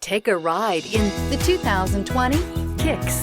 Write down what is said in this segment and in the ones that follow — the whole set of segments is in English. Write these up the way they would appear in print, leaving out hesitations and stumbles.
Take a ride in the 2020 Kicks.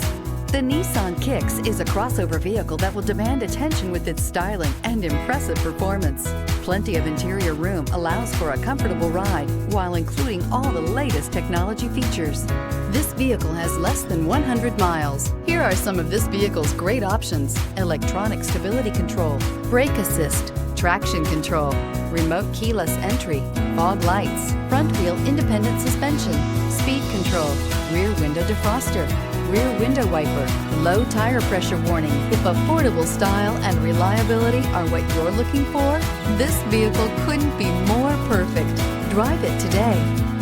The Nissan Kicks is a crossover vehicle that will demand attention with its styling and impressive performance. Plenty of interior room allows for a comfortable ride while including all the latest technology features. This vehicle has less than 100 miles. Here are some of this vehicle's great options: electronic stability control, brake assist, traction control, remote keyless entry, fog lights, front wheel independent suspension, speed control, rear window defroster, rear window wiper, low tire pressure warning. If affordable style and reliability are what you're looking for, this vehicle couldn't be more perfect. Drive it today.